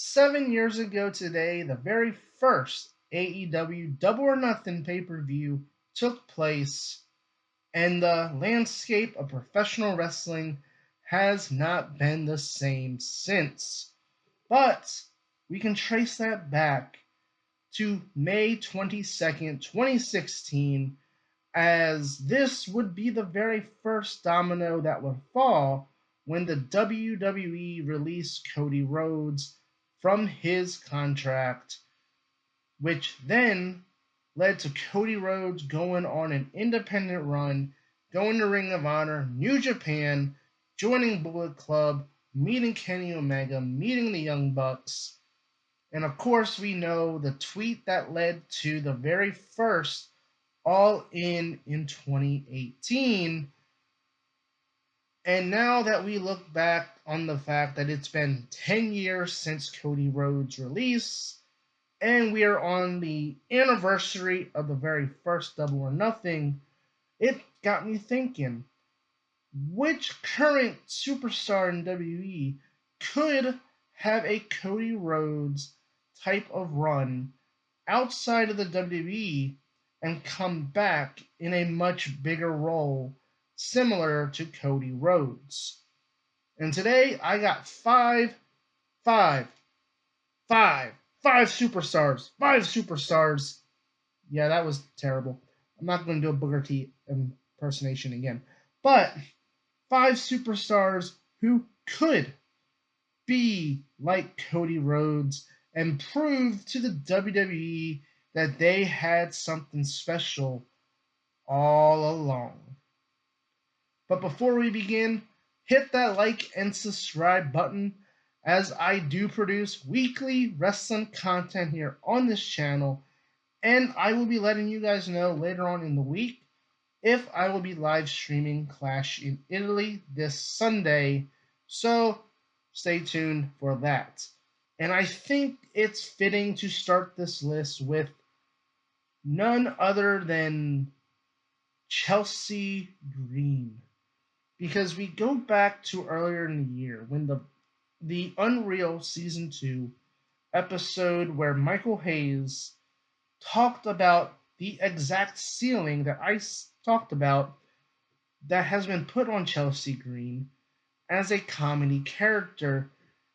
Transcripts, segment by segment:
7 years ago today, the very first AEW Double or Nothing pay per view took place, and the landscape of professional wrestling has not been the same since. But we can trace that back to May 22nd, 2016, as this would be the very first domino that would fall when the WWE released Cody Rhodes from his contract, which then led to Cody Rhodes going on an independent run, going to Ring of Honor, New Japan, joining Bullet Club, meeting Kenny Omega, meeting the Young Bucks. And of course, we know the tweet that led to the very first All in 2018. And now that we look back on the fact that it's been 10 years since Cody Rhodes' release, and we are on the anniversary of the very first Double or Nothing, it got me thinking, which current superstar in WWE could have a Cody Rhodes type of run outside of the WWE and come back in a much bigger role similar to Cody Rhodes. And today I got five, five, five superstars. Five superstars. Yeah, that was terrible. I'm not going to do a Booker T impersonation again. But five superstars who could be like Cody Rhodes and prove to the WWE that they had something special all along. But before we begin, hit that like and subscribe button, as I do produce weekly wrestling content here on this channel, and I will be letting you guys know later on in the week if I will be live streaming Clash in Italy this Sunday, so stay tuned for that. And I think it's fitting to start this list with none other than Chelsea Green, because we go back to earlier in the year when the Unreal Season 2 episode where Michael Hayes talked about the exact ceiling that I talked about that has been put on Chelsea Green as a comedy character,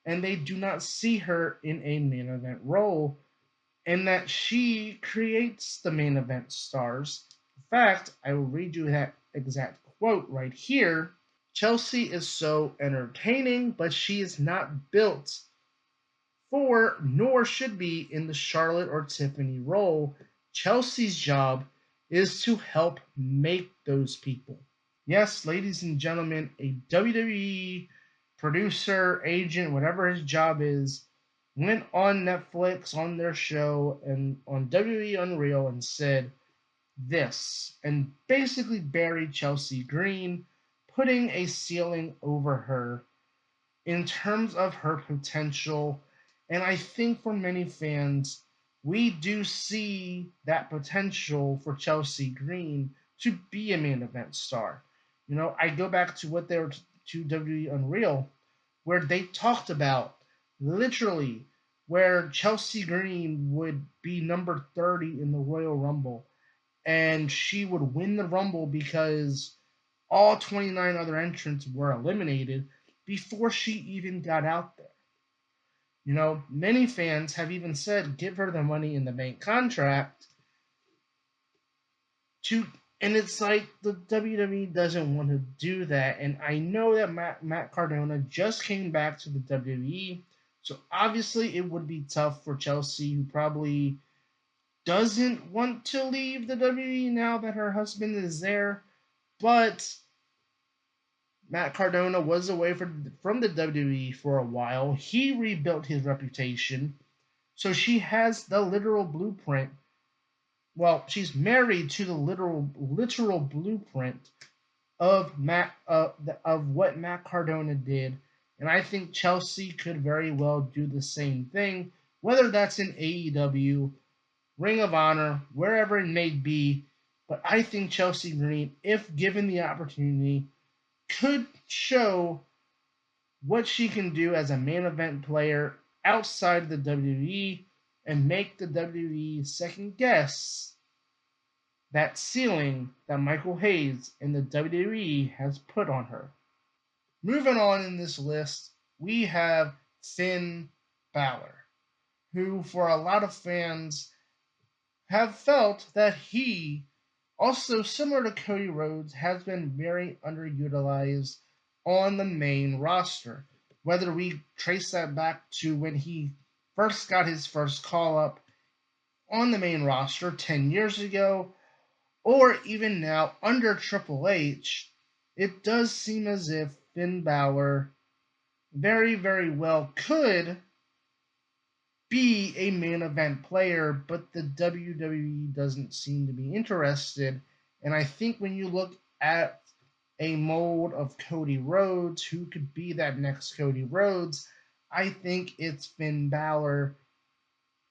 and they do not see her in a main event role, and that she creates the main event stars. In fact, I will read you that exact quote right here. Chelsea is so entertaining, but she is not built for, nor should be, in the Charlotte or Tiffany role. Chelsea's job is to help make those people. Yes, ladies and gentlemen, a WWE producer, agent, whatever his job is, went on Netflix on their show and on WWE Unreal and said this, and basically buried Chelsea Green, putting a ceiling over her in terms of her potential. And I think for many fans, we do see that potential for Chelsea Green to be a main event star. You know, I go back to what they were to WWE Unreal, where they talked about literally where Chelsea Green would be number 30 in the Royal Rumble, and she would win the Rumble because all 29 other entrants were eliminated before she even got out there. You know, many fans have even said give her the money in the bank contract to, and it's like the WWE doesn't want to do that. And I know that Matt Cardona just came back to the WWE, so obviously it would be tough for Chelsea, who probably doesn't want to leave the WWE now that her husband is there. But Matt Cardona was away from the WWE for a while. He rebuilt his reputation. So she has the literal blueprint. Well, she's married to the literal blueprint of what Matt Cardona did. And I think Chelsea could very well do the same thing, whether that's in AEW, Ring of Honor, wherever it may be. But I think Chelsea Green, if given the opportunity, could show what she can do as a main event player outside the WWE and make the WWE second guess that ceiling that Michael Hayes and the WWE has put on her. Moving on in this list, we have Finn Balor, who for a lot of fans have felt that he, also similar to Cody Rhodes, has been very underutilized on the main roster. Whether we trace that back to when he first got his first call up on the main roster 10 years ago, or even now under Triple H, it does seem as if Finn Balor very, very well could be a main event player, but the WWE doesn't seem to be interested. And I think when you look at a mold of Cody Rhodes, who could be that next Cody Rhodes, I think it's Finn Balor,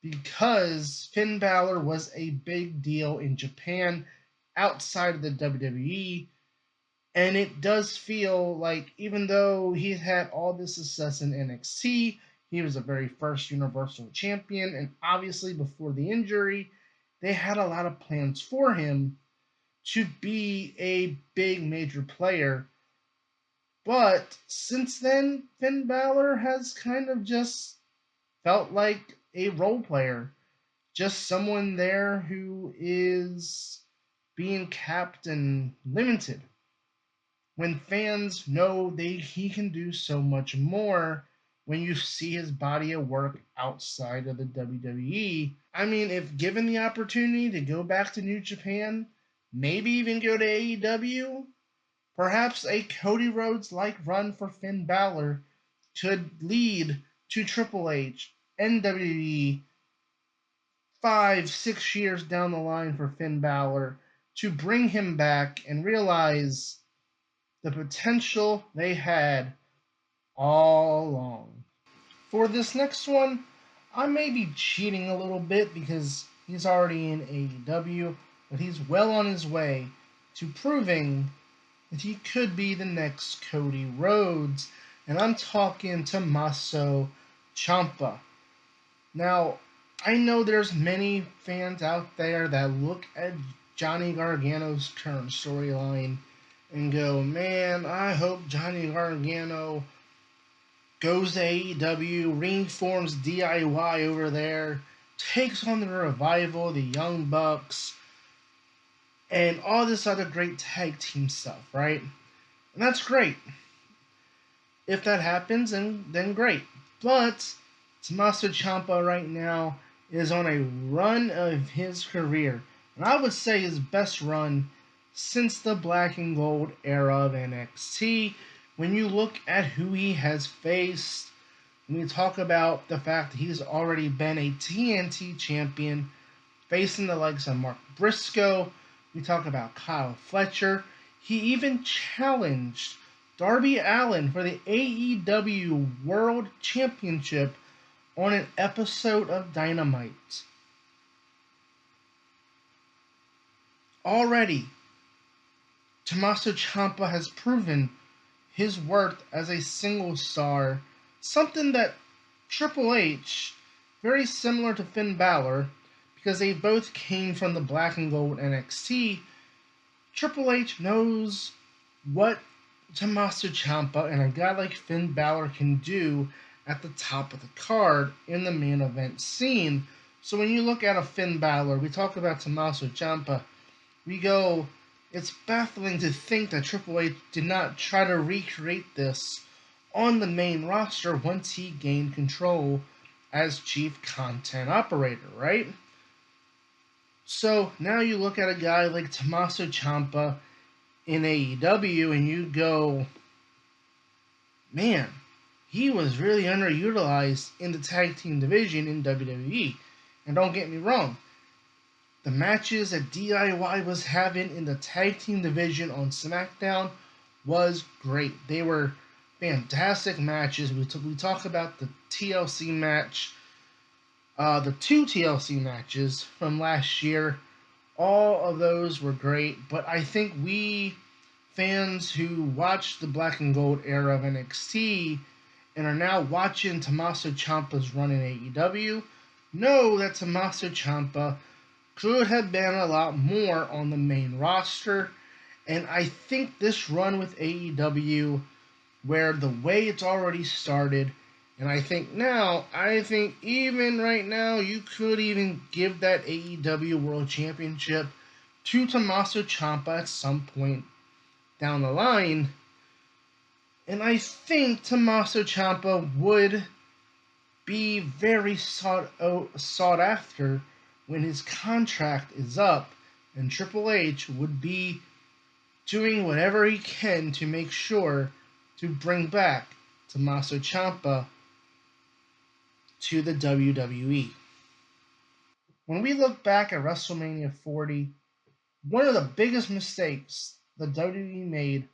because Finn Balor was a big deal in Japan outside of the WWE. And it does feel like, even though he's had all this success in NXT, he was the very first Universal Champion, and obviously before the injury, they had a lot of plans for him to be a big major player. But since then, Finn Balor has kind of just felt like a role player, just someone there who is being capped and limited, when fans know he can do so much more when you see his body of work outside of the WWE. I mean, if given the opportunity to go back to New Japan, maybe even go to AEW, perhaps a Cody Rhodes like run for Finn Balor could lead to Triple H and WWE 5, 6 years down the line for Finn Balor to bring him back and realize the potential they had all along. For this next one, I may be cheating a little bit because he's already in AEW, but he's well on his way to proving that he could be the next Cody Rhodes, and I'm talking Tommaso Ciampa. Now, I know there's many fans out there that look at Johnny Gargano's current storyline and go, man, I hope Johnny Gargano goes to AEW, reforms DIY over there, takes on the Revival, the Young Bucks, and all this other great tag team stuff, right? And that's great. If that happens, then great. But Tommaso Ciampa right now is on a run of his career, and I would say his best run since the black and gold era of NXT. When you look at who he has faced, when we talk about the fact that he's already been a TNT champion, facing the likes of Mark Briscoe, we talk about Kyle Fletcher. He even challenged Darby Allin for the AEW World Championship on an episode of Dynamite. Already, Tommaso Ciampa has proven his worth as a single star, something that Triple H, very similar to Finn Balor, because they both came from the black and gold NXT, Triple H knows what Tommaso Ciampa and a guy like Finn Balor can do at the top of the card in the main event scene. So when you look at a Finn Balor, we talk about Tommaso Ciampa, we go, it's baffling to think that Triple H did not try to recreate this on the main roster once he gained control as chief content operator, right? So now you look at a guy like Tommaso Ciampa in AEW and you go, man, he was really underutilized in the tag team division in WWE. And don't get me wrong, the matches that DIY was having in the tag team division on SmackDown was great. They were fantastic matches. We talk about the TLC match, the two TLC matches from last year. All of those were great, but I think we fans who watched the black and gold era of NXT and are now watching Tommaso Ciampa's run in AEW know that Tommaso Ciampa could have been a lot more on the main roster. And I think this run with AEW, where the way it's already started, and I think even right now, you could even give that AEW World Championship to Tommaso Ciampa at some point down the line. And I think Tommaso Ciampa would be very sought after when his contract is up, and Triple H would be doing whatever he can to make sure to bring back Tommaso Ciampa to the WWE. When we look back at WrestleMania 40, one of the biggest mistakes the WWE made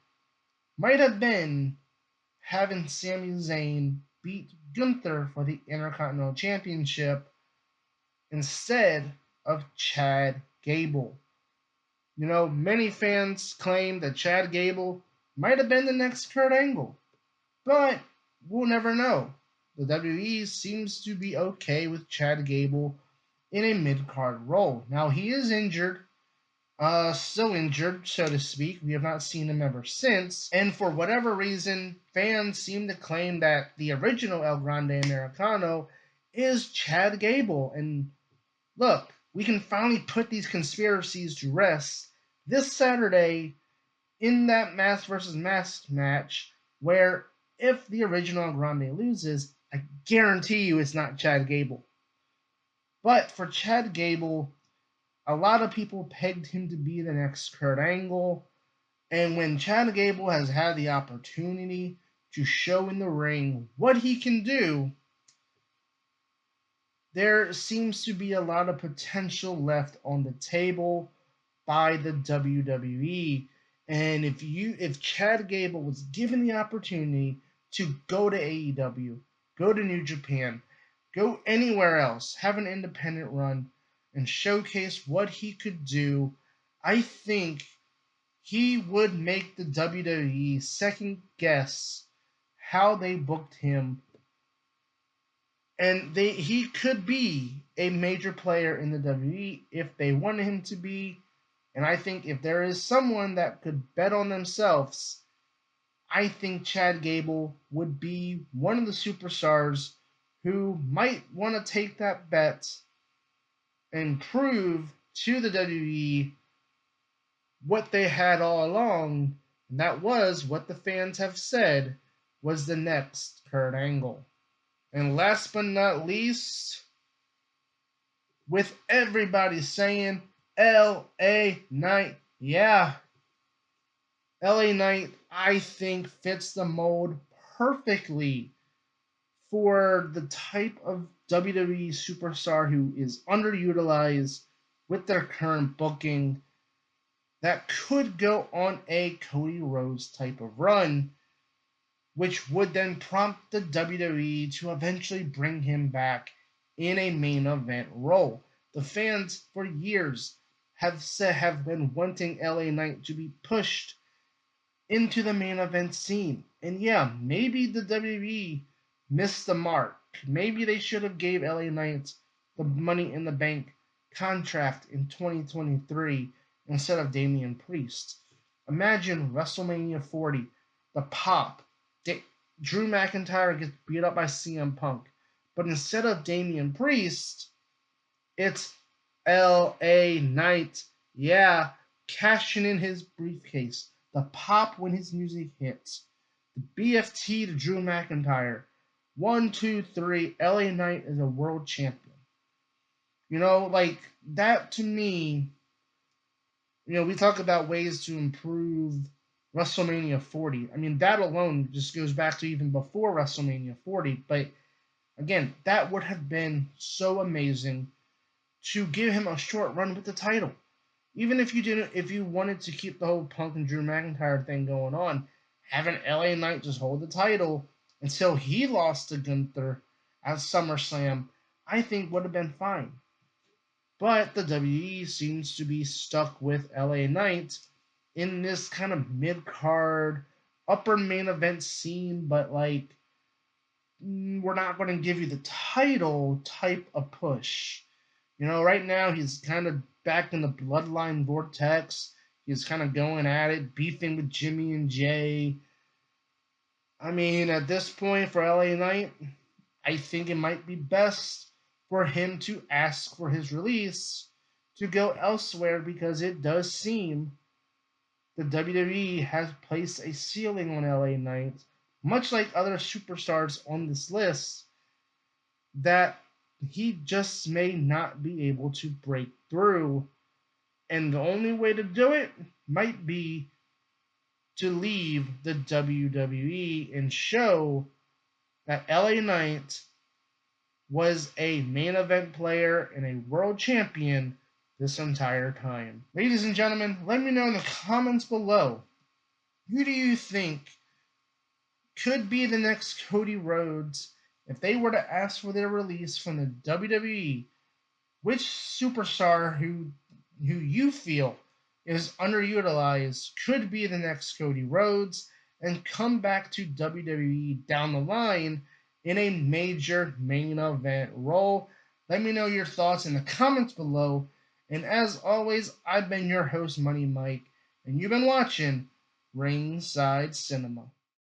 might have been having Sami Zayn beat Gunther for the Intercontinental Championship instead of Chad Gable. Many fans claim that Chad Gable might have been the next Kurt Angle, but we'll never know. The WWE seems to be okay with Chad Gable in a mid card role. Now, he is injured, still injured, so to speak. We have not seen him ever since. And for whatever reason, fans seem to claim that the original El Grande Americano is Chad Gable. And look, we can finally put these conspiracies to rest this Saturday in that mask versus mask match, where if the original El Grande loses, I guarantee you it's not Chad Gable. But for Chad Gable, a lot of people pegged him to be the next Kurt Angle. And when Chad Gable has had the opportunity to show in the ring what he can do, there seems to be a lot of potential left on the table by the WWE. And if Chad Gable was given the opportunity to go to AEW, go to New Japan, go anywhere else, have an independent run, and showcase what he could do, I think he would make the WWE second guess how they booked him, and he could be a major player in the WWE if they wanted him to be. And I think if there is someone that could bet on themselves, I think Chad Gable would be one of the superstars who might want to take that bet and prove to the WWE what they had all along, and that was what the fans have said was the next Kurt Angle. And last but not least, with everybody saying LA Knight, yeah, LA Knight, I think, fits the mold perfectly for the type of WWE superstar who is underutilized with their current booking that could go on a Cody Rhodes type of run, which would then prompt the WWE to eventually bring him back in a main event role. The fans for years have been wanting LA Knight to be pushed into the main event scene. And yeah, maybe the WWE missed the mark. Maybe they should have gave LA Knight the Money in the Bank contract in 2023 instead of Damian Priest. Imagine WrestleMania 40, the pop. Drew McIntyre gets beat up by CM Punk. But instead of Damian Priest, it's LA Knight. Yeah, cashing in his briefcase. The pop when his music hits. The BFT to Drew McIntyre. 1, 2, 3. LA Knight is a world champion. Like that to me, we talk about ways to improve WrestleMania 40. I mean, that alone just goes back to even before WrestleMania 40. But again, that would have been so amazing to give him a short run with the title. Even if you wanted to keep the whole Punk and Drew McIntyre thing going on, having LA Knight just hold the title until he lost to Gunther at SummerSlam, I think would have been fine. But the WWE seems to be stuck with LA Knight in this kind of mid card, upper main event scene, but like we're not going to give you the title type of push. Right now he's kind of back in the bloodline vortex. He's kind of going at it, beefing with Jimmy and Jay. I mean, at this point for LA Knight, I think it might be best for him to ask for his release to go elsewhere because it does seem the WWE has placed a ceiling on LA Knight, much like other superstars on this list, that he just may not be able to break through. And the only way to do it might be to leave the WWE and show that LA Knight was a main event player and a world champion this entire time. Ladies and gentlemen, let me know in the comments below, who do you think could be the next Cody Rhodes if they were to ask for their release from the WWE? Which superstar who you feel is underutilized could be the next Cody Rhodes and come back to WWE down the line in a major main event role? Let me know your thoughts in the comments below. And as always, I've been your host, Money Mike, and you've been watching Ringside Cinema.